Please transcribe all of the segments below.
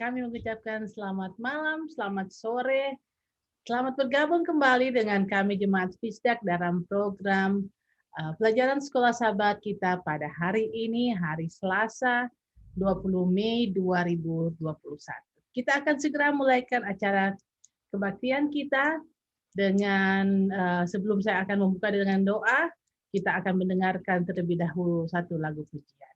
Kami mengucapkan selamat malam, selamat sore, selamat bergabung kembali dengan kami Jemaat Fisdak dalam program pelajaran sekolah sahabat kita pada hari ini, hari Selasa, 20 Mei 2021. Kita akan segera mulaikan acara kebaktian kita dengan sebelum saya akan membuka dengan doa, kita akan mendengarkan terlebih dahulu satu lagu pujian.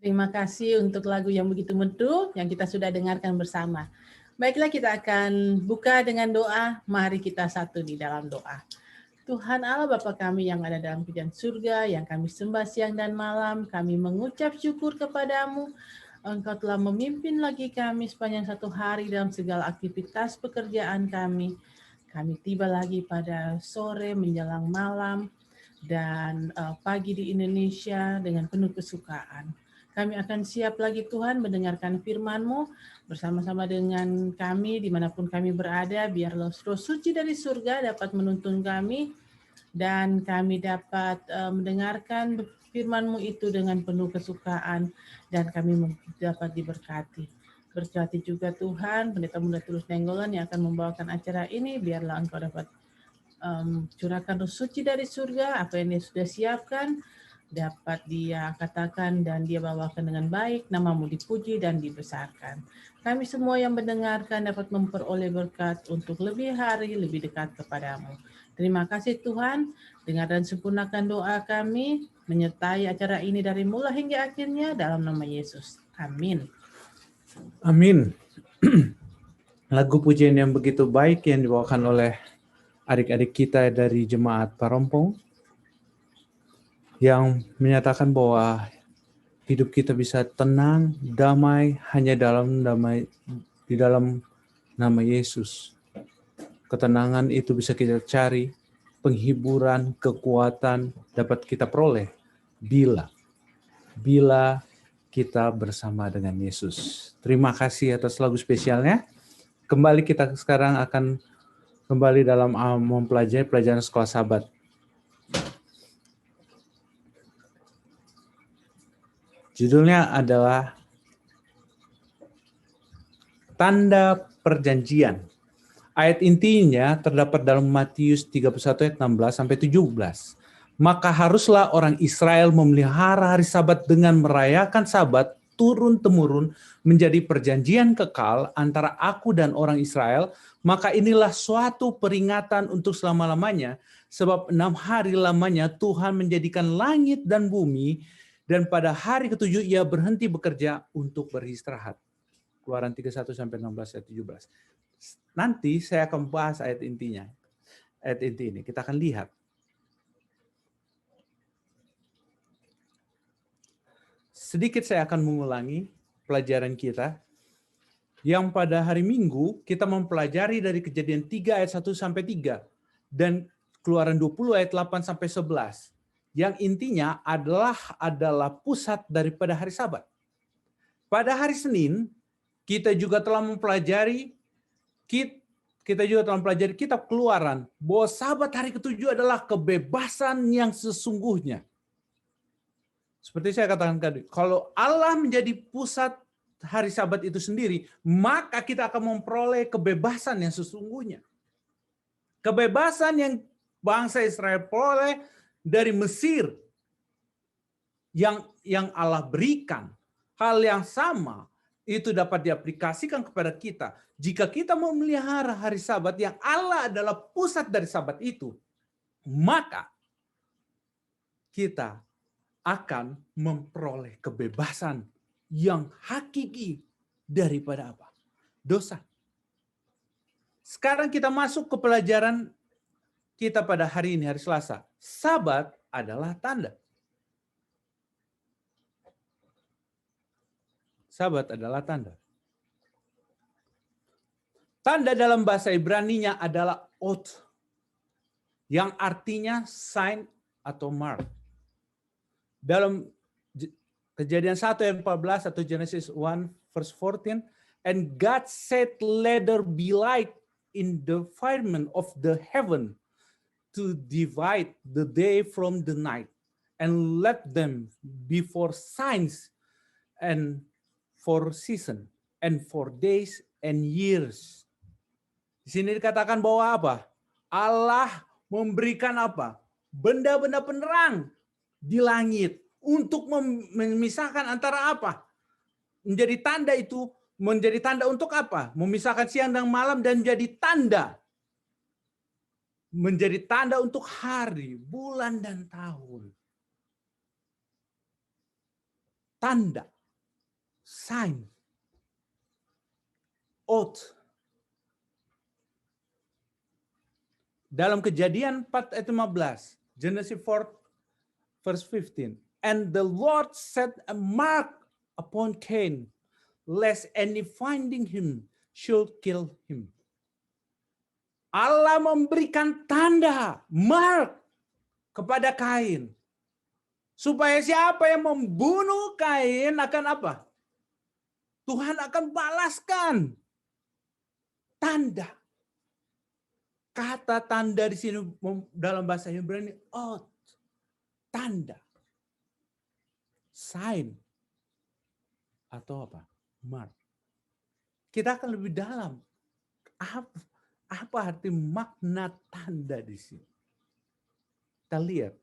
Terima kasih untuk lagu yang begitu merdu yang kita sudah dengarkan bersama. Baiklah, kita akan buka dengan doa. Mari kita satu di dalam doa. Tuhan Allah Bapa kami yang ada dalam kerajaan surga, yang kami sembah siang dan malam, kami mengucap syukur kepadamu. Engkau telah memimpin lagi kami sepanjang satu hari dalam segala aktivitas pekerjaan kami. Kami tiba lagi pada sore menjelang malam dan pagi di Indonesia dengan penuh kesukaan. Kami akan siap lagi Tuhan mendengarkan firman-Mu bersama-sama dengan kami dimanapun kami berada. Biarlah Roh Suci dari surga dapat menuntun kami dan kami dapat mendengarkan firman-Mu itu dengan penuh kesukaan dan kami dapat diberkati. Berkati juga Tuhan, Pendeta Muda Tulus Nenggolan yang akan membawakan acara ini, biarlah Engkau dapat curahkan Roh Suci dari surga, apa yang Dia sudah siapkan, dapat Dia katakan dan Dia bawakan dengan baik, nama-Mu dipuji dan dibesarkan. Kami semua yang mendengarkan dapat memperoleh berkat untuk lebih hari, lebih dekat kepadamu. Terima kasih Tuhan, dengar dan sempurnakan doa kami, menyertai acara ini dari mula hingga akhirnya, dalam nama Yesus. Amin. Amin. Lagu pujian yang begitu baik yang dibawakan oleh adik-adik kita dari Jemaat Parompong yang menyatakan bahwa hidup kita bisa tenang, damai hanya di dalam nama Yesus. Ketenangan itu bisa kita cari, penghiburan, kekuatan dapat kita peroleh bila kita bersama dengan Yesus. Terima kasih atas lagu spesialnya. Kembali kita sekarang akan kembali dalam mempelajari pelajaran sekolah Sabat. Judulnya adalah Tanda Perjanjian. Ayat intinya terdapat dalam Matius 31 ayat 16 sampai 17. Maka haruslah orang Israel memelihara hari Sabat dengan merayakan Sabat turun-temurun menjadi perjanjian kekal antara aku dan orang Israel. Maka inilah suatu peringatan untuk selama-lamanya, sebab 6 hari lamanya Tuhan menjadikan langit dan bumi, dan pada hari ketujuh ia berhenti bekerja untuk beristirahat. Keluaran 31 sampai 16 ayat 17. Nanti saya akan bahas ayat intinya. Ayat inti ini kita akan lihat. Sedikit saya akan mengulangi pelajaran kita. Yang pada hari Minggu kita mempelajari dari Kejadian 3 ayat 1 sampai 3 dan Keluaran 20 ayat 8 sampai 11. Yang intinya adalah pusat daripada hari Sabat. Pada hari Senin kita juga telah mempelajari kitab Keluaran bahwa Sabat hari ketujuh adalah kebebasan yang sesungguhnya. Seperti saya katakan tadi, kalau Allah menjadi pusat hari Sabat itu sendiri, maka kita akan memperoleh kebebasan yang sesungguhnya. Kebebasan yang bangsa Israel peroleh dari Mesir yang Allah berikan. Hal yang sama itu dapat diaplikasikan kepada kita. Jika kita mau memelihara hari Sabat yang Allah adalah pusat dari Sabat itu, maka kita akan memperoleh kebebasan yang hakiki daripada apa? Dosa. Sekarang kita masuk ke pelajaran kita pada hari ini, hari Selasa. Sabat adalah tanda. Sabat adalah tanda. Tanda dalam bahasa Ibraninya adalah oth, yang artinya sign atau mark. Dalam Kejadian 1 ayat 14 atau Genesis 1 verse 14, and God said, let there be light in the firmament of the heaven to divide the day from the night, and let them be for signs and for season and for days and years. Di sini dikatakan bahwa apa? Allah memberikan apa? Benda-benda penerang di langit untuk memisahkan antara apa? Menjadi tanda itu, menjadi tanda untuk apa? Memisahkan siang dan malam dan menjadi tanda. Menjadi tanda untuk hari, bulan, dan tahun. Tanda sign, oath. Dalam Kejadian 4 ayat 15, Genesis 4 verse 15. And the Lord set a mark upon Cain, lest any finding him should kill him. Allah memberikan tanda, mark kepada Kain. Supaya siapa yang membunuh Kain akan apa? Tuhan akan balaskan. Tanda. Kata tanda di sini dalam bahasa Ibrani, oath. Tanda. Sign. Atau apa? Mark. Kita akan lebih dalam. Apa arti makna tanda di sini? Kita lihat.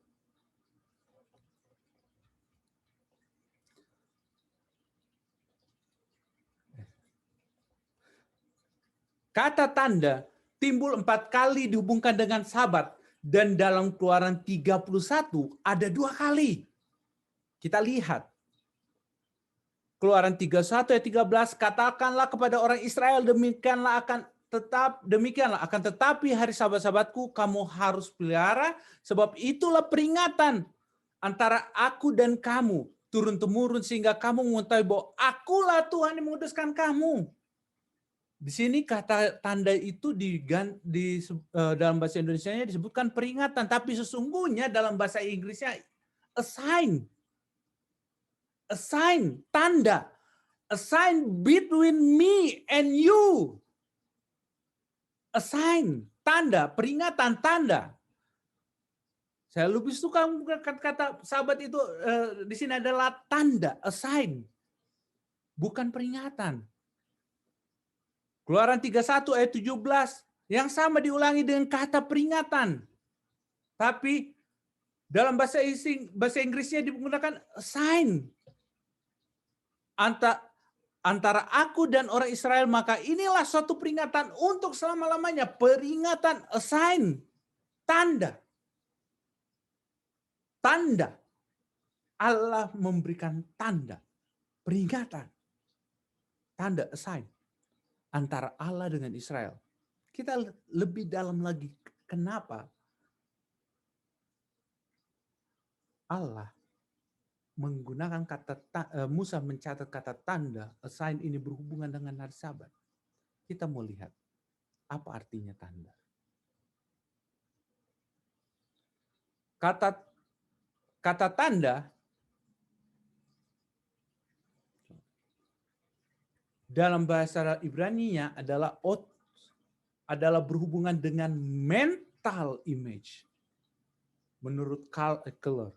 Kata tanda timbul 4 kali dihubungkan dengan Sabat, dan dalam Keluaran 31 ada 2 kali. Kita lihat. Keluaran 31 ayat 13, katakanlah kepada orang Israel, demikianlah akan tetapi hari Sabat-sabatku kamu harus pelihara, sebab itulah peringatan antara aku dan kamu turun-temurun, sehingga kamu mengetahui bahwa akulah Tuhan yang menguduskan kamu. Di sini kata tanda itu dalam bahasa Indonesianya disebutkan peringatan, tapi sesungguhnya dalam bahasa Inggrisnya a sign. A sign, tanda. A sign between me and you. A sign, tanda, peringatan, tanda. Saya lebih suka kata sahabat itu di sini adalah tanda, a sign. Bukan peringatan. Keluaran 31 ayat 17 yang sama diulangi dengan kata peringatan. Tapi dalam bahasa Inggrisnya digunakan sign. Antara aku dan orang Israel, maka inilah suatu peringatan untuk selama-lamanya. Peringatan, a sign, tanda. Tanda. Allah memberikan tanda, peringatan. Tanda, a sign. Antara Allah dengan Israel. Kita lebih dalam lagi. Kenapa Allah menggunakan Musa mencatat kata tanda, a sign ini berhubungan dengan hari Sabat. Kita mau lihat apa artinya tanda. Kata tanda dalam bahasa Ibrani-nya adalah oath, adalah berhubungan dengan mental image. Menurut Carl Keller.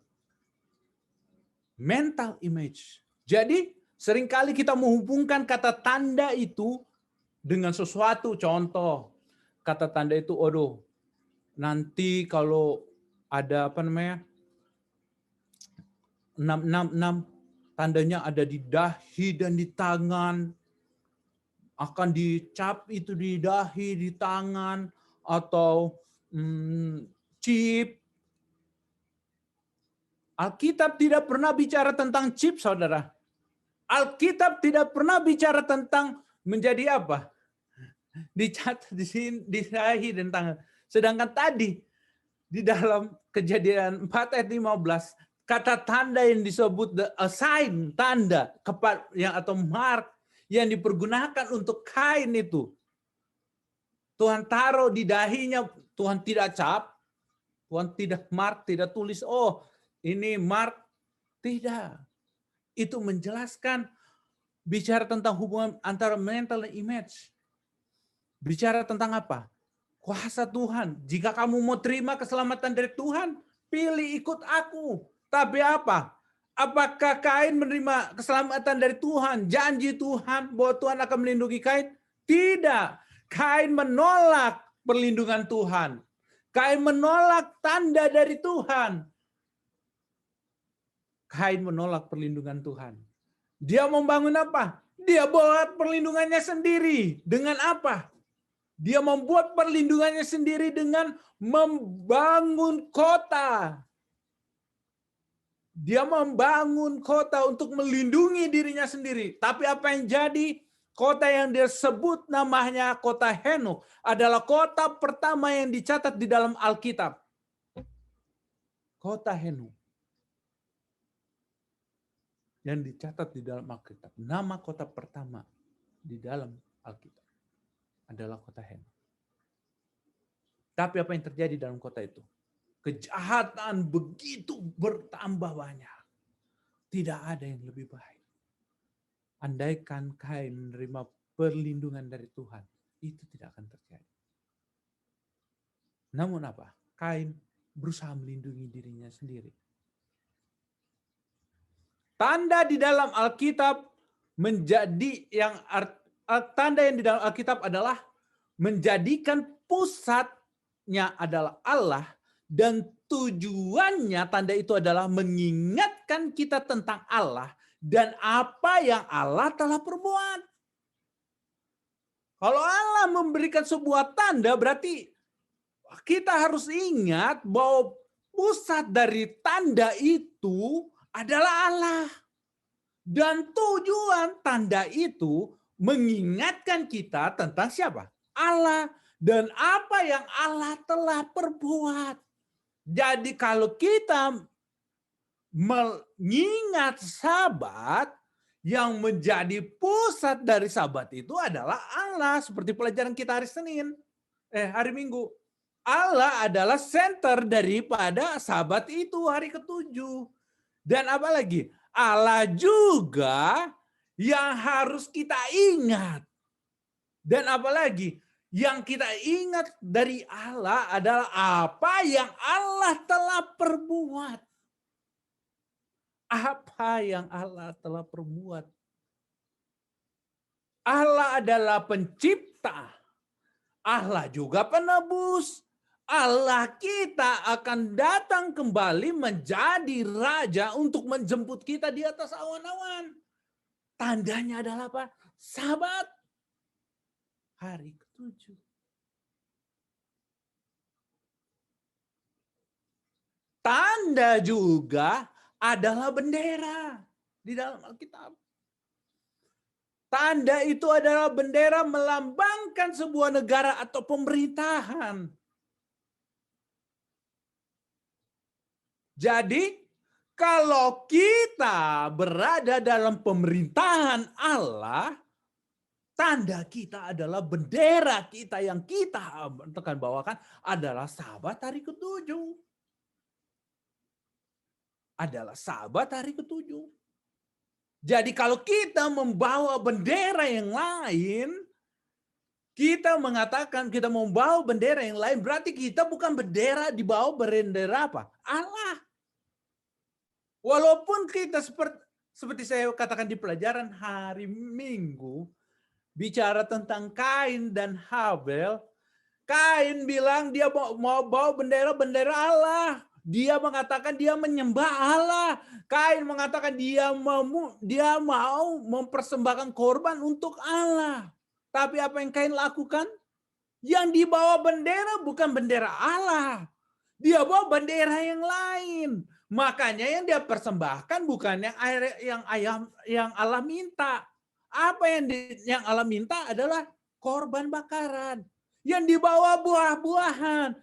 Mental image. Jadi seringkali kita menghubungkan kata tanda itu dengan sesuatu. Contoh, kata tanda itu, nanti kalau ada 666, tandanya ada di dahi dan di tangan. Akan dicap itu di dahi, di tangan, atau chip. Alkitab tidak pernah bicara tentang chip, saudara. Alkitab tidak pernah bicara tentang menjadi apa? Dicatat di sini, di dahi dan tangan. Sedangkan tadi, di dalam Kejadian 4 ayat 15, kata tanda yang disebut a sign, tanda, atau mark, yang dipergunakan untuk Kain itu. Tuhan taruh di dahinya, Tuhan tidak cap, Tuhan tidak mark, tidak tulis, ini mark. Tidak. Itu menjelaskan, bicara tentang hubungan antara mental dan image. Bicara tentang apa? Kuasa Tuhan. Jika kamu mau terima keselamatan dari Tuhan, pilih ikut aku. Tapi apa? Apakah Kain menerima keselamatan dari Tuhan? Janji Tuhan bahwa Tuhan akan melindungi Kain? Tidak. Kain menolak perlindungan Tuhan. Kain menolak tanda dari Tuhan. Kain menolak perlindungan Tuhan. Dia membangun apa? Dia buat perlindungannya sendiri. Dengan apa? Dia membuat perlindungannya sendiri dengan membangun kota. Dia membangun kota untuk melindungi dirinya sendiri. Tapi apa yang jadi? Kota yang dia sebut namanya kota Henok adalah kota pertama yang dicatat di dalam Alkitab. Kota Henok. Yang dicatat di dalam Alkitab. Nama kota pertama di dalam Alkitab adalah kota Henok. Tapi apa yang terjadi dalam kota itu? Kejahatan begitu bertambah banyak. Tidak ada yang lebih baik. Andaikan Kain menerima perlindungan dari Tuhan, itu tidak akan terjadi. Namun apa? Kain berusaha melindungi dirinya sendiri. Tanda di dalam Alkitab tanda yang di dalam Alkitab adalah menjadikan pusatnya adalah Allah dan tujuannya tanda itu adalah mengingatkan kita tentang Allah dan apa yang Allah telah perbuat. Kalau Allah memberikan sebuah tanda berarti kita harus ingat bahwa pusat dari tanda itu adalah Allah. Dan tujuan tanda itu mengingatkan kita tentang siapa? Allah. Dan apa yang Allah telah perbuat. Jadi kalau kita mengingat Sabat, yang menjadi pusat dari Sabat itu adalah Allah. Seperti pelajaran kita hari Minggu. Allah adalah center daripada Sabat itu hari ke-7. Dan apa lagi? Allah juga yang harus kita ingat. Dan apalagi yang kita ingat dari Allah adalah apa yang Allah telah perbuat. Apa yang Allah telah perbuat. Allah adalah pencipta. Allah juga penebus. Allah kita akan datang kembali menjadi raja untuk menjemput kita di atas awan-awan. Tandanya adalah apa? Sabat. Hari ke-7. Tanda juga adalah bendera di dalam Alkitab. Tanda itu adalah bendera melambangkan sebuah negara atau pemerintahan. Jadi, kalau kita berada dalam pemerintahan Allah, tanda kita adalah bendera kita yang kita akan bawakan adalah Sabat hari ke-7. Adalah Sabat hari ke-7. Jadi kalau kita membawa bendera yang lain, kita mengatakan kita membawa bendera yang lain, berarti kita bukan bendera di bawah bendera apa? Allah. Walaupun kita seperti saya katakan di pelajaran hari Minggu, bicara tentang Kain dan Habel, Kain bilang dia mau bawa bendera Allah. Dia mengatakan dia menyembah Allah. Kain mengatakan dia mau mempersembahkan korban untuk Allah. Tapi apa yang Kain lakukan? Yang dibawa bendera bukan bendera Allah. Dia bawa bendera yang lain. Makanya yang dia persembahkan bukan yang Allah minta. Apa yang Allah minta adalah korban bakaran. Yang dibawa buah-buahan.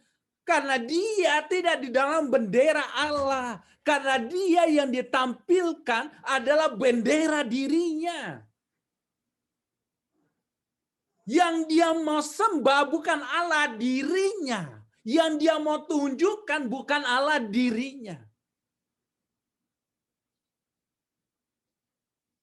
Karena dia tidak di dalam bendera Allah. Karena dia yang ditampilkan adalah bendera dirinya. Yang dia mau sembah bukan Allah dirinya. Yang dia mau tunjukkan bukan Allah dirinya.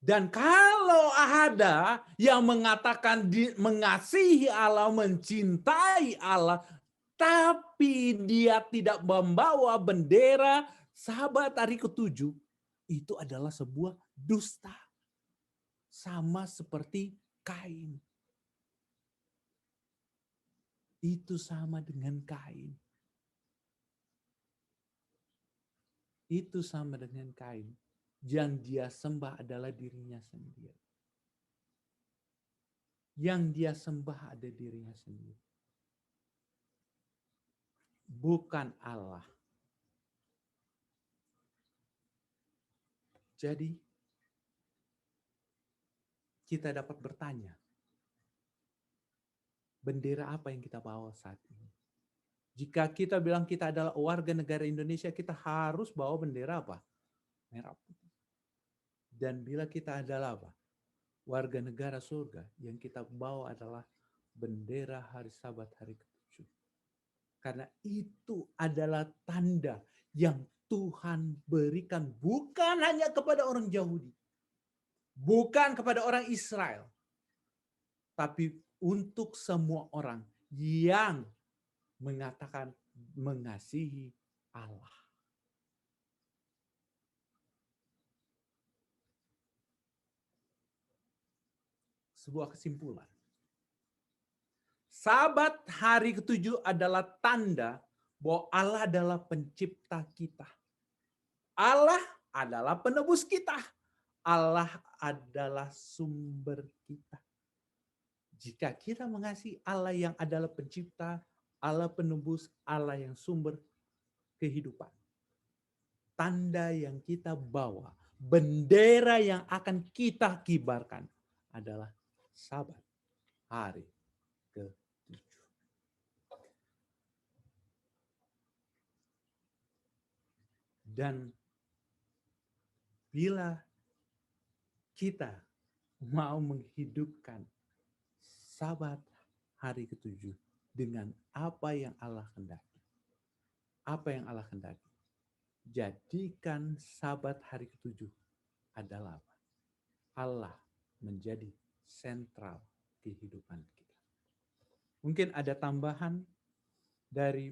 Dan kalau ada yang mengatakan mengasihi Allah, mencintai Allah, tapi dia tidak membawa bendera Sabat hari ke-7, itu adalah sebuah dusta. Sama seperti Kain. Itu sama dengan Kain. Itu sama dengan Kain. Yang dia sembah adalah dirinya sendiri. Yang dia sembah ada dirinya sendiri. Bukan Allah. Jadi kita dapat bertanya, bendera apa yang kita bawa saat ini? Jika kita bilang kita adalah warga negara Indonesia, kita harus bawa bendera apa? Merah putih. Dan bila kita adalah apa? Warga negara surga, yang kita bawa adalah bendera hari Sabat hari ke-7. Karena itu adalah tanda yang Tuhan berikan bukan hanya kepada orang Yahudi, bukan kepada orang Israel, tapi untuk semua orang yang mengatakan mengasihi Allah. Sebuah kesimpulan. Sabat hari ke-7 adalah tanda bahwa Allah adalah pencipta kita. Allah adalah penebus kita. Allah adalah sumber kita. Jika kita mengasihi Allah yang adalah pencipta, Allah penebus, Allah yang sumber kehidupan. Tanda yang kita bawa, bendera yang akan kita kibarkan adalah Sabat hari ke-7. Dan bila kita mau menghidupkan Sabat hari ke-7 dengan apa yang Allah kehendaki. Apa yang Allah kehendaki? Jadikan Sabat hari ke-7 adalah apa? Allah menjadi sentral kehidupan kita. Mungkin ada tambahan dari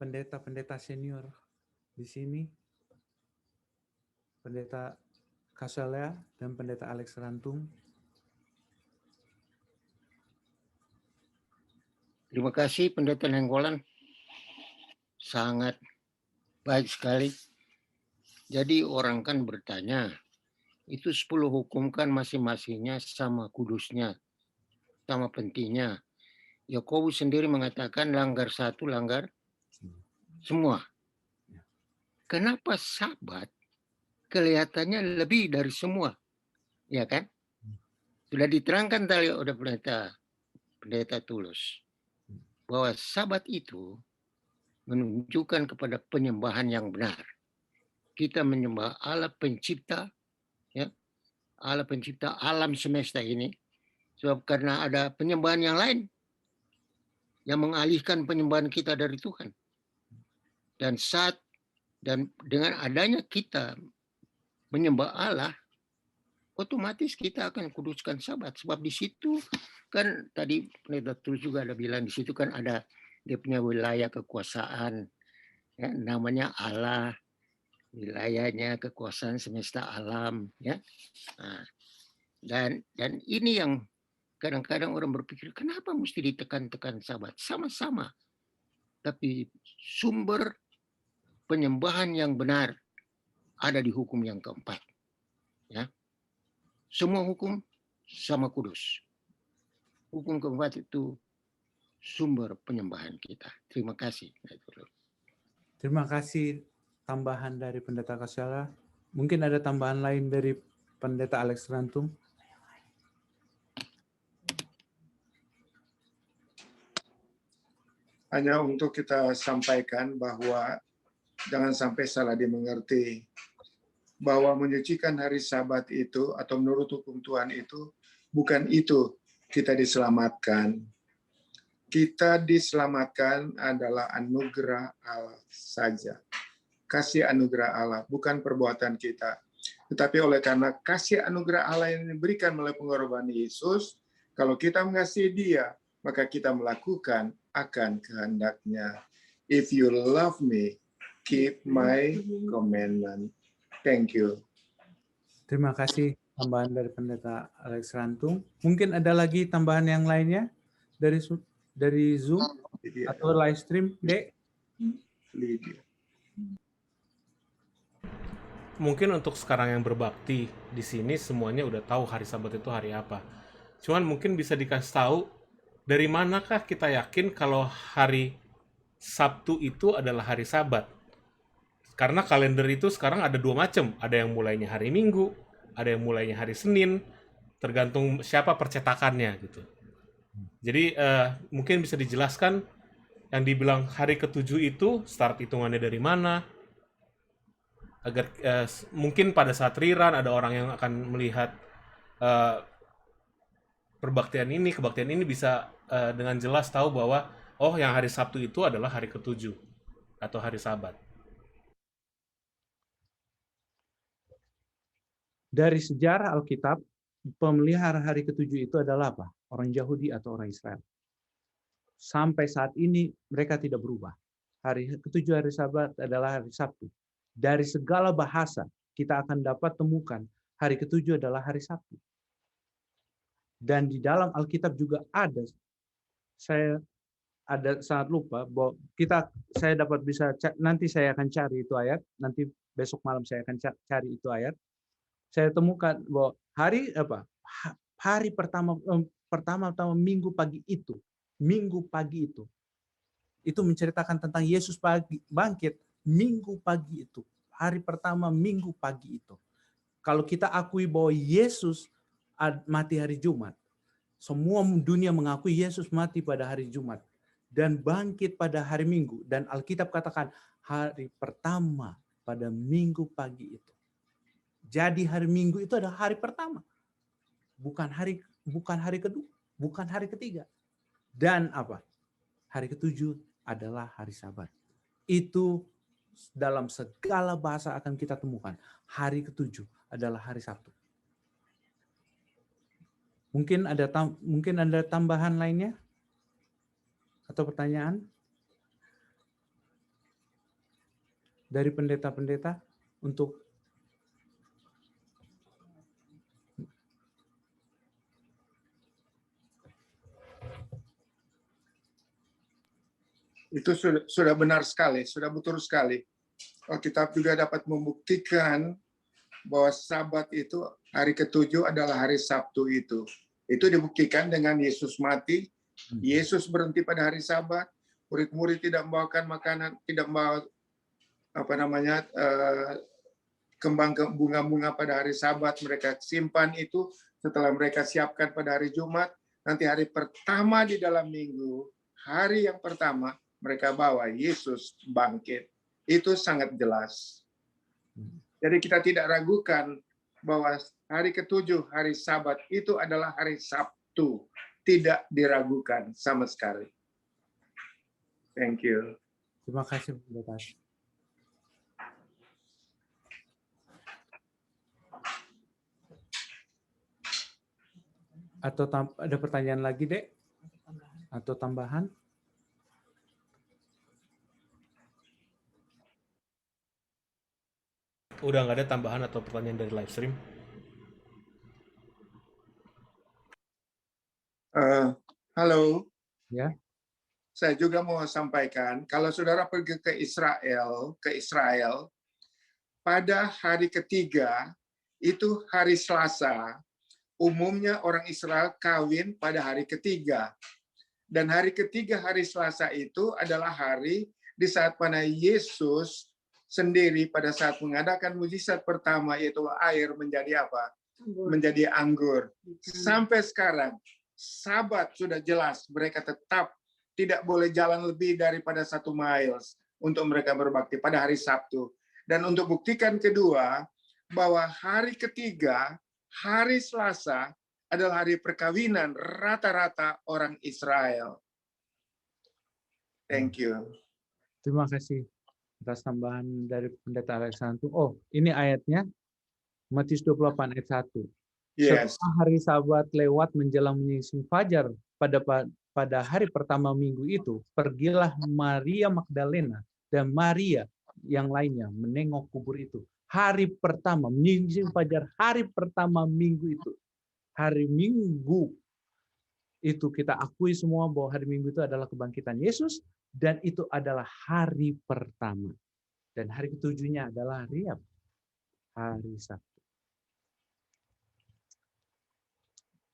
pendeta-pendeta senior di sini, Pendeta Kasalea dan Pendeta Alex Rantung. Terima kasih Pendeta Nenggolan, sangat baik sekali. Jadi orang kan bertanya, itu 10 hukum kan masing-masingnya sama kudusnya, sama pentingnya. Yakobus sendiri mengatakan langgar satu, langgar semua. Kenapa Sabat kelihatannya lebih dari semua? Ya kan? Sudah diterangkan tadi oleh Pendeta Tulus bahwa Sabat itu menunjukkan kepada penyembahan yang benar. Kita menyembah Allah pencipta, ya, Allah pencipta alam semesta ini. Sebab karena ada penyembahan yang lain yang mengalihkan penyembahan kita dari Tuhan. Dan dengan adanya kita menyembah Allah, otomatis kita akan kuduskan Sabat. Sebab di situ kan tadi Pendeta Tulus juga ada bilang, di situ kan ada dia punya wilayah kekuasaan, ya, namanya Allah, wilayahnya kekuasaan semesta alam, ya. Nah, dan ini yang kadang-kadang orang berpikir, kenapa mesti ditekan-tekan Sabat? Sama-sama, tapi sumber penyembahan yang benar ada di hukum yang keempat, ya. Semua hukum sama kudus. Hukum keempat itu sumber penyembahan kita. Terima kasih. Terima kasih tambahan dari Pendeta Kasyala. Mungkin ada tambahan lain dari Pendeta Alex Rantung. Hanya untuk kita sampaikan bahwa jangan sampai salah dimengerti, bahwa menyucikan hari Sabat itu atau menurut hukum Tuhan itu bukan itu kita diselamatkan. Kita diselamatkan adalah anugerah Allah saja. Kasih anugerah Allah, bukan perbuatan kita. Tetapi oleh karena kasih anugerah Allah yang diberikan melalui pengorbanan Yesus, kalau kita mengasihi Dia, maka kita melakukan akan kehendaknya. If you love me, keep my commandment. Thank you. Terima kasih tambahan dari Pendeta Alex Rantung. Mungkin ada lagi tambahan yang lainnya dari Zoom atau live stream, Dek? Lydia. Mungkin untuk sekarang yang berbakti di sini semuanya udah tahu hari Sabat itu hari apa. Cuman mungkin bisa dikasih tahu dari manakah kita yakin kalau hari Sabtu itu adalah hari Sabat. Karena kalender itu sekarang ada dua macam, ada yang mulainya hari Minggu, ada yang mulainya hari Senin, tergantung siapa percetakannya gitu. Jadi mungkin bisa dijelaskan yang dibilang hari ketujuh itu start hitungannya dari mana, agar mungkin pada saat rerun ada orang yang akan melihat eh, kebaktian ini bisa dengan jelas tahu bahwa oh yang hari Sabtu itu adalah hari ketujuh atau hari Sabat. Dari sejarah Alkitab, pemelihara hari ketujuh itu adalah apa? Orang Yahudi atau orang Israel. Sampai saat ini mereka tidak berubah. Hari ketujuh hari Sabat adalah hari Sabtu. Dari segala bahasa kita akan dapat temukan hari ketujuh adalah hari Sabtu. Dan di dalam Alkitab juga ada, saya ada sangat lupa bahwa saya dapat bisa nanti saya akan cari itu ayat, nanti besok malam saya akan cari itu ayat. Saya temukan bahwa hari pertama minggu pagi itu menceritakan tentang Yesus bangkit minggu pagi itu, hari pertama minggu pagi itu. Kalau kita akui bahwa Yesus mati hari Jumat, semua dunia mengakui Yesus mati pada hari Jumat dan bangkit pada hari Minggu, dan Alkitab katakan hari pertama pada minggu pagi itu. Jadi hari Minggu itu adalah hari pertama, bukan hari kedua, bukan hari ketiga. Dan hari ketujuh adalah hari Sabat. Itu dalam segala bahasa akan kita temukan. Hari ketujuh adalah hari Sabtu. Mungkin ada tambahan lainnya atau pertanyaan dari pendeta-pendeta untuk Itu sudah benar sekali, sudah betul sekali. Alkitab juga dapat membuktikan bahwa Sabat itu hari ketujuh adalah hari Sabtu itu. Itu dibuktikan dengan Yesus mati, Yesus berhenti pada hari Sabat, murid-murid tidak membawakan makanan, tidak membawa kembang bunga-bunga pada hari Sabat, mereka simpan itu setelah mereka siapkan pada hari Jumat. Nanti hari pertama di dalam minggu, hari yang pertama mereka bawa Yesus bangkit. Itu sangat jelas. Jadi kita tidak ragukan bahwa hari ketujuh, hari Sabat itu adalah hari Sabtu. Tidak diragukan sama sekali. Thank you. Terima kasih, Pendeta. Atau ada pertanyaan lagi, Dek? Atau tambahan? Udah nggak ada tambahan atau pertanyaan dari live stream? Halo. Ya. Saya juga mau sampaikan, kalau saudara pergi ke Israel, pada hari ketiga, itu hari Selasa, umumnya orang Israel kawin pada hari ketiga. Dan hari ketiga, hari Selasa itu adalah hari di saat mana Yesus sendiri pada saat mengadakan mujizat pertama, yaitu air menjadi apa? Menjadi anggur. Sampai sekarang, Sabat sudah jelas, mereka tetap tidak boleh jalan lebih daripada 1 miles untuk mereka berbakti pada hari Sabtu. Dan untuk buktikan kedua, bahwa hari ketiga, hari Selasa, adalah hari perkawinan rata-rata orang Israel. Thank you. Terima kasih atas tambahan dari Pendeta Alexander. Oh, ini ayatnya, Matius 28 ayat 1. Yes. Setelah hari Sabat lewat menjelang menyingsing fajar pada hari pertama minggu itu, pergilah Maria Magdalena dan Maria yang lainnya menengok kubur itu. Hari pertama menyingsing fajar, hari pertama minggu itu. Hari Minggu itu kita akui semua bahwa hari Minggu itu adalah kebangkitan Yesus, dan itu adalah hari pertama. Dan hari ketujuhnya adalah hari apa? Hari Sabtu.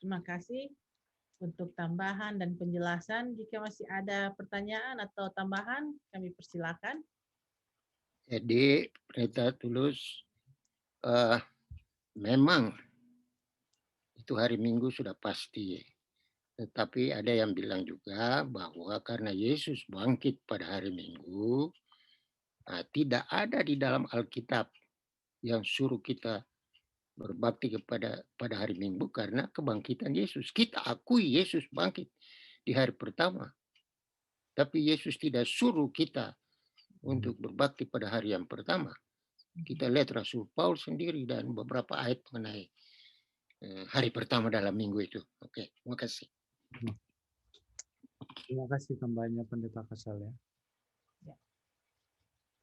Terima kasih untuk tambahan dan penjelasan. Jika masih ada pertanyaan atau tambahan, kami persilakan. Jadi Pendeta Tulus, memang itu hari Minggu sudah pasti. Tetapi ada yang bilang juga bahwa karena Yesus bangkit pada hari Minggu, tidak ada di dalam Alkitab yang suruh kita berbakti pada hari Minggu karena kebangkitan Yesus. Kita akui Yesus bangkit di hari pertama. Tapi Yesus tidak suruh kita untuk berbakti pada hari yang pertama. Kita lihat Rasul Paulus sendiri dan beberapa ayat mengenai hari pertama dalam minggu itu. Oke, terima kasih. Terima kasih tambahnya Pendeta Kasal ya.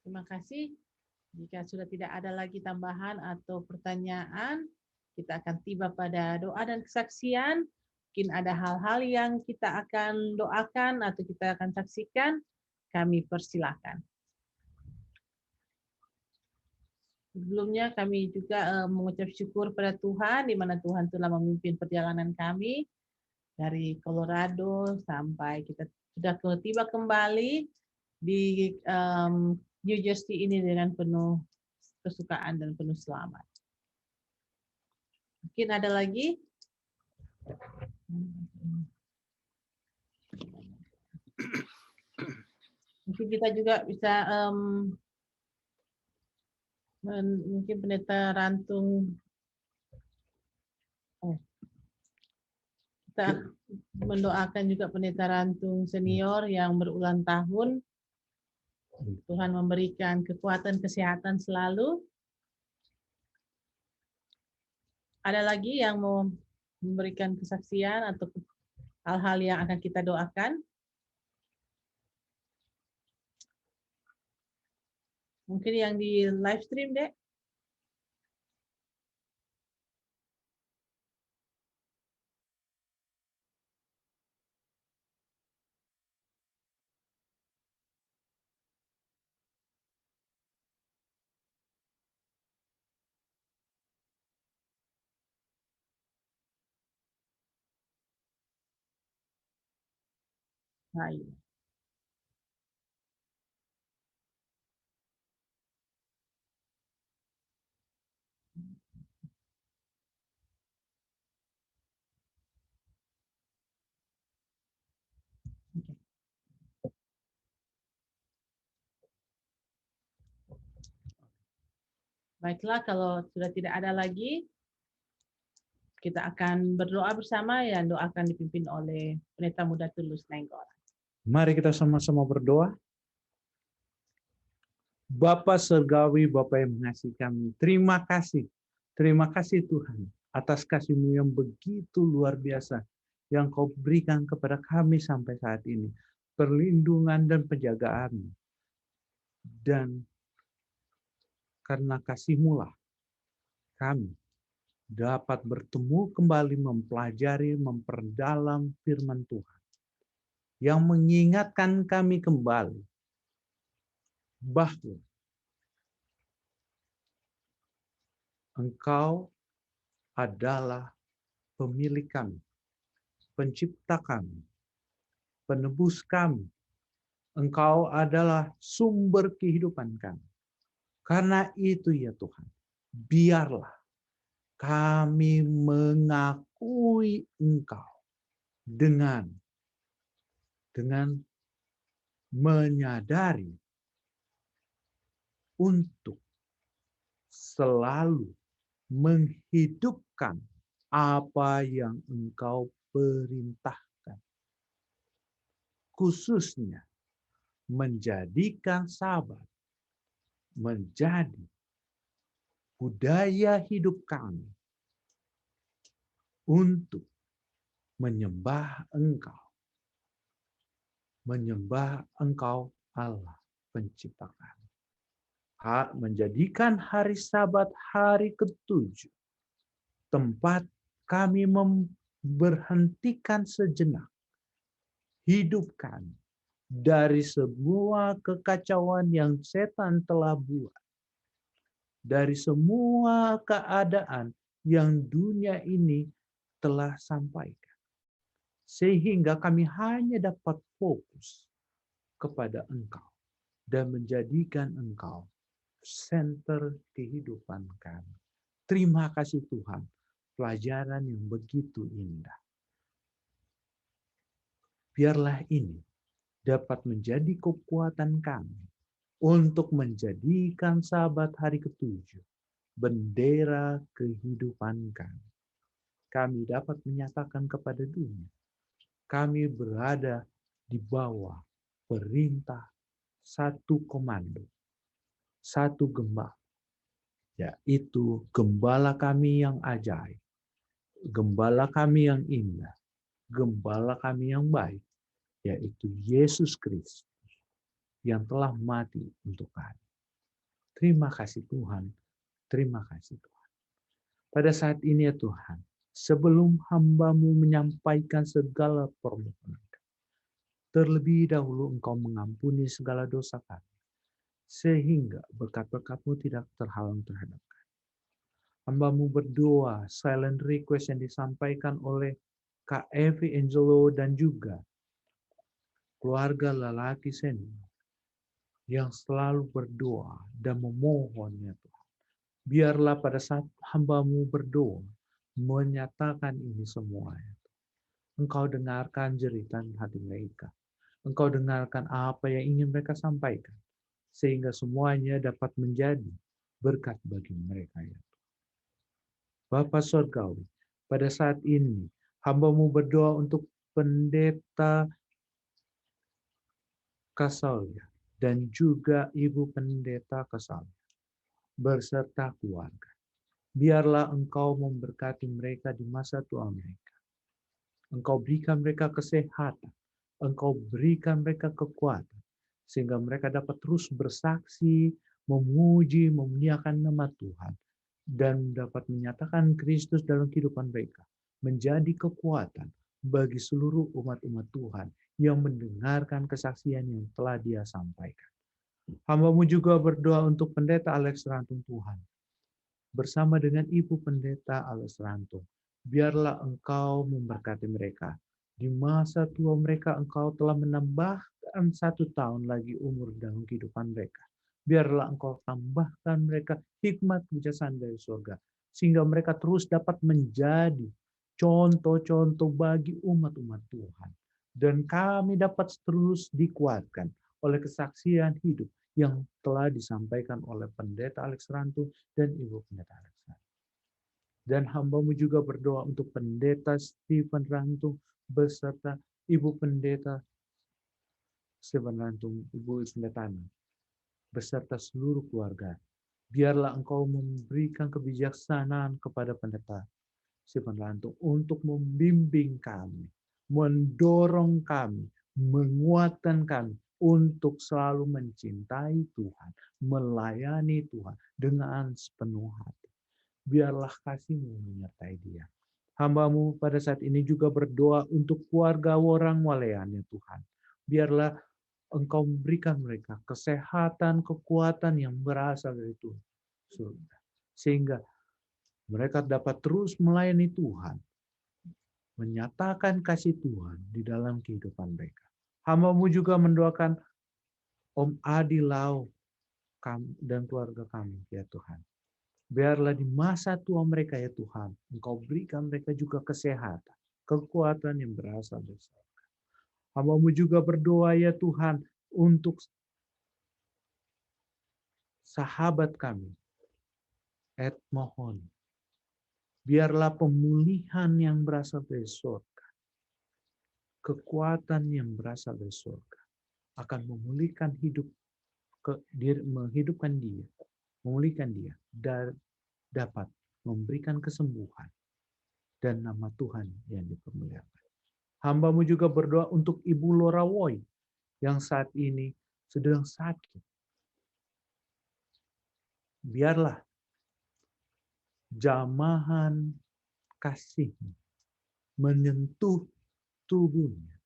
Terima kasih. Jika sudah tidak ada lagi tambahan atau pertanyaan, kita akan tiba pada doa dan kesaksian. Mungkin ada hal-hal yang kita akan doakan atau kita akan saksikan, kami persilahkan. Sebelumnya kami juga mengucap syukur pada Tuhan, di mana Tuhan telah memimpin perjalanan kami dari Colorado sampai kita sudah tiba kembali di New Jersey ini dengan penuh kesukaan dan penuh selamat. Mungkin ada lagi? Mungkin kita juga bisa mungkin Pendeta Rantung, kita mendoakan juga Pendeta Rantung senior yang berulang tahun. Tuhan memberikan kekuatan kesehatan selalu. Ada lagi yang mau memberikan kesaksian atau hal-hal yang akan kita doakan? Mungkin yang di live stream, Dek? Baik. Baiklah, kalau sudah tidak ada lagi, kita akan berdoa bersama yang doakan dipimpin oleh Pendeta Muda Tulus Nainggolan. Mari kita sama-sama berdoa. Bapa Surgawi, Bapa yang mengasihi kami, terima kasih. Terima kasih Tuhan atas kasih-Mu yang begitu luar biasa yang Kau berikan kepada kami sampai saat ini. Perlindungan dan penjagaan. Dan karena kasih-Mu lah kami dapat bertemu kembali mempelajari, memperdalam firman Tuhan. Yang mengingatkan kami kembali bahwa Engkau adalah pemilik kami, pencipta kami, penebus kami. Engkau adalah sumber kehidupan kami. Karena itu ya Tuhan, biarlah kami mengakui Engkau dengan menyadari untuk selalu menghidupkan apa yang Engkau perintahkan. Khususnya menjadikan Sabat menjadi budaya hidup kami untuk menyembah Engkau. Menyembah Engkau Allah pencipta kami. Menjadikan hari Sabat hari ke-7 tempat kami berhentikan sejenak hidup kami dari semua kekacauan yang setan telah buat, dari semua keadaan yang dunia ini telah sampaikan, sehingga kami hanya dapat fokus kepada Engkau dan menjadikan Engkau center kehidupan kami. Terima kasih Tuhan, pelajaran yang begitu indah. Biarlah ini dapat menjadi kekuatan kami untuk menjadikan Sabat hari ke-7 bendera kehidupan kami. Kami dapat menyatakan kepada dunia, kami berada di bawah perintah satu komando, satu gembala, yaitu gembala kami yang ajaib, gembala kami yang indah, gembala kami yang baik, yaitu Yesus Kristus yang telah mati untuk kami. Terima kasih Tuhan, terima kasih Tuhan. Pada saat ini ya Tuhan, sebelum hamba-Mu menyampaikan segala permohonan, terlebih dahulu Engkau mengampuni segala dosa kami, sehingga berkat-berkat-Mu tidak terhalang terhadap kami. Hamba-Mu berdoa, silent request yang disampaikan oleh Kak Evi Angelo dan juga keluarga lelaki senior yang selalu berdoa dan memohon ya Tuhan. Biarlah pada saat hamba-Mu berdoa, menyatakan ini semua. Engkau dengarkan jeritan hati mereka. Engkau dengarkan apa yang ingin mereka sampaikan. Sehingga semuanya dapat menjadi berkat bagi mereka. Ya. Bapa Surgawi, pada saat ini hamba-Mu berdoa untuk pendeta Kasalya dan juga Ibu Pendeta Kasalya berserta keluarga. Biarlah Engkau memberkati mereka di masa tua mereka. Engkau berikan mereka kesehatan. Engkau berikan mereka kekuatan. Sehingga mereka dapat terus bersaksi, memuji, memuliakan nama Tuhan. Dan dapat menyatakan Kristus dalam kehidupan mereka. Menjadi kekuatan bagi seluruh umat-umat Tuhan yang mendengarkan kesaksian yang telah Dia sampaikan. Hamba-Mu juga berdoa untuk Pendeta Alex Rantung Tuhan. Bersama dengan Ibu Pendeta Alex Rantung. Biarlah Engkau memberkati mereka. Di masa tua mereka Engkau telah menambahkan 1 tahun lagi umur dalam kehidupan mereka. Biarlah Engkau tambahkan mereka hikmat kebijaksanaan dari surga. Sehingga mereka terus dapat menjadi contoh-contoh bagi umat-umat Tuhan. Dan kami dapat terus dikuatkan oleh kesaksian hidup yang telah disampaikan oleh Pendeta Alex Rantung dan Ibu Pendeta Alex Rantung. Dan hamba-Mu juga berdoa untuk Pendeta Stephen Rantung beserta Ibu Pendeta Stephen Rantung, Ibu Pendeta Ana, beserta seluruh keluarga. Biarlah Engkau memberikan kebijaksanaan kepada Pendeta Stephen Rantung untuk membimbing kami, mendorong kami, menguatkan kami untuk selalu mencintai Tuhan, melayani Tuhan dengan sepenuh hati. Biarlah kasih-Mu menyertai dia. Hamba-Mu pada saat ini juga berdoa untuk keluarga orang Walean ya Tuhan. Biarlah Engkau memberikan mereka kesehatan, kekuatan yang berasal dari Tuhan. Sehingga mereka dapat terus melayani Tuhan. Menyatakan kasih Tuhan di dalam kehidupan mereka. Hamba-Mu juga mendoakan Om Adi Lau dan keluarga kami, ya Tuhan. Biarlah di masa tua mereka, ya Tuhan, Engkau berikan mereka juga kesehatan, kekuatan yang berasal dari surga. Hamba-Mu juga berdoa, ya Tuhan, untuk sahabat kami, Ed Mohon. Biarlah pemulihan yang berasal dari surga, kekuatan yang berasal dari surga akan memulihkan menghidupkan dia, memulihkan dia dan dapat memberikan kesembuhan dan nama Tuhan yang dipermuliakan. Hamba-Mu juga berdoa untuk Ibu Laura Woy yang saat ini sedang sakit. Biarlah jamahan kasih-Mu menyentuh tubuhnya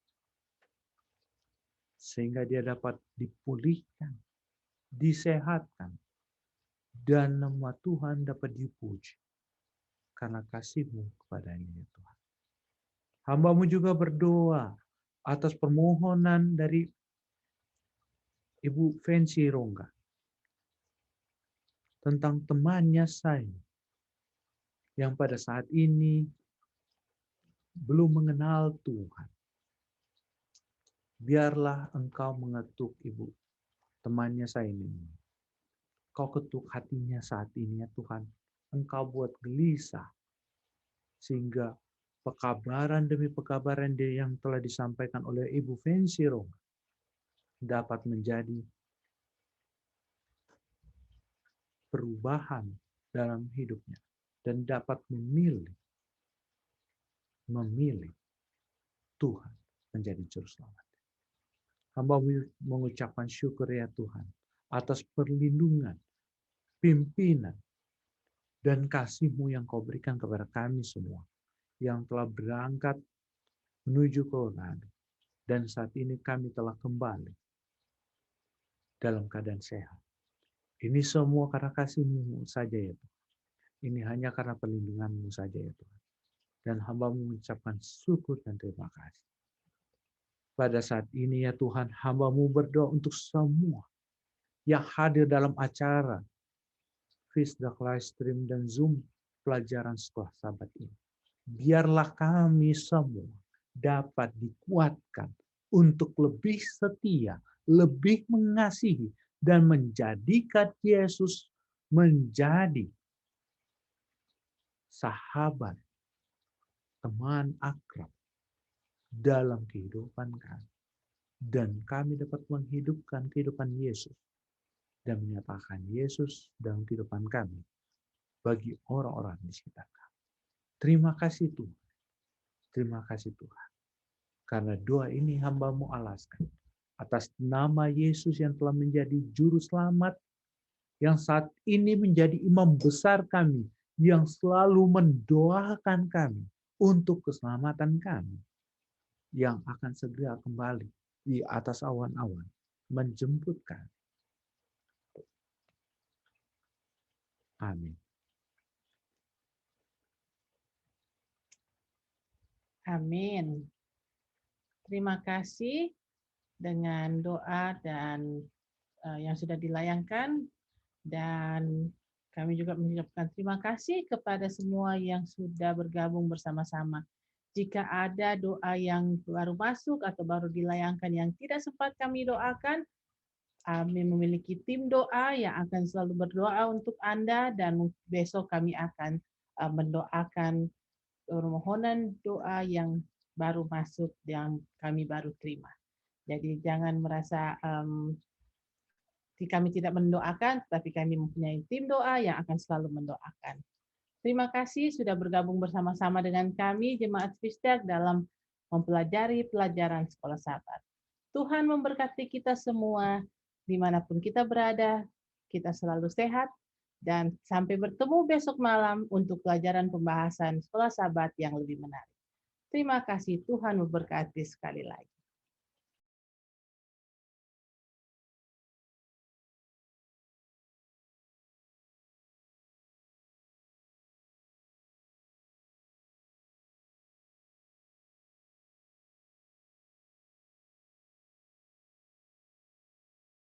sehingga dia dapat dipulihkan, disehatkan, dan nama Tuhan dapat dipuji karena kasih-Mu kepadanya ya Tuhan. Hamba-Mu juga berdoa atas permohonan dari Ibu Fancy Rongga tentang temannya saya yang pada saat ini belum mengenal Tuhan. Biarlah Engkau mengetuk ibu temannya saya ini. Kau ketuk hatinya saat ini ya Tuhan. Engkau buat gelisah. Sehingga pekabaran demi pekabaran yang telah disampaikan oleh Ibu Fancy Roma dapat menjadi perubahan dalam hidupnya. Dan dapat memilih Tuhan menjadi juru selamat. Hamba mengucapkan syukur ya Tuhan atas perlindungan, pimpinan, dan kasih-Mu yang Kau berikan kepada kami semua yang telah berangkat menuju Colorado. Dan saat ini kami telah kembali dalam keadaan sehat. Ini semua karena kasih-Mu saja ya Tuhan. Ini hanya karena perlindungan-Mu saja ya Tuhan. Dan hamba mengucapkan syukur dan terima kasih. Pada saat ini ya Tuhan, hamba-Mu berdoa untuk semua yang hadir dalam acara Fisdak Live Stream dan Zoom pelajaran sekolah sahabat ini. Biarlah kami semua dapat dikuatkan untuk lebih setia, lebih mengasihi, dan menjadikan Yesus menjadi sahabat, teman akrab dalam kehidupan kami. Dan kami dapat menghidupkan kehidupan Yesus dan menyatakan Yesus dalam kehidupan kami bagi orang-orang di sekitar kami. Terima kasih Tuhan. Terima kasih Tuhan. Karena doa ini hamba-Mu alaskan atas nama Yesus yang telah menjadi juru selamat, yang saat ini menjadi imam besar kami, yang selalu mendoakan kami untuk keselamatan kami, yang akan segera kembali di atas awan-awan menjemput kami. Amin. Amin. Terima kasih dengan doa dan yang sudah dilayangkan, dan kami juga mengucapkan terima kasih kepada semua yang sudah bergabung bersama-sama. Jika ada doa yang baru masuk atau baru dilayangkan yang tidak sempat kami doakan, kami memiliki tim doa yang akan selalu berdoa untuk Anda, dan besok kami akan mendoakan permohonan doa yang baru masuk yang kami baru terima. Jadi jangan merasa kami tidak mendoakan, tapi kami mempunyai tim doa yang akan selalu mendoakan. Terima kasih sudah bergabung bersama-sama dengan kami, Jemaat Fisdak, dalam mempelajari pelajaran Sekolah Sabat. Tuhan memberkati kita semua, dimanapun kita berada, kita selalu sehat, dan sampai bertemu besok malam untuk pelajaran pembahasan Sekolah Sabat yang lebih menarik. Terima kasih, Tuhan memberkati sekali lagi.